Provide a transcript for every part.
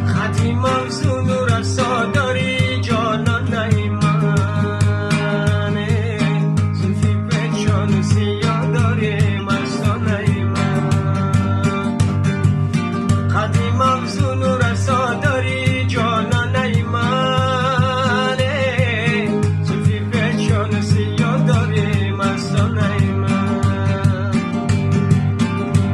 خطی موضوع نور افسا داری جانان نیمانه زلفی پچان سیاه داری مرسا نیمان خطی موضوع نور افسا داری جانان نیمانه زلفی پچان سیاه داری مرسا نیمان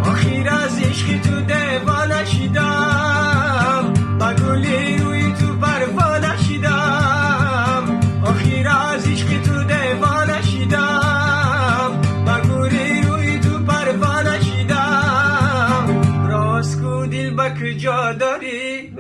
آخیر از عشقی تو دیوانه شدم بگولی روی تو پروانه شدم آخیر از عشقی تو دیوانه شدم بگولی روی تو پروانه شدم راست کو دل بکجا داری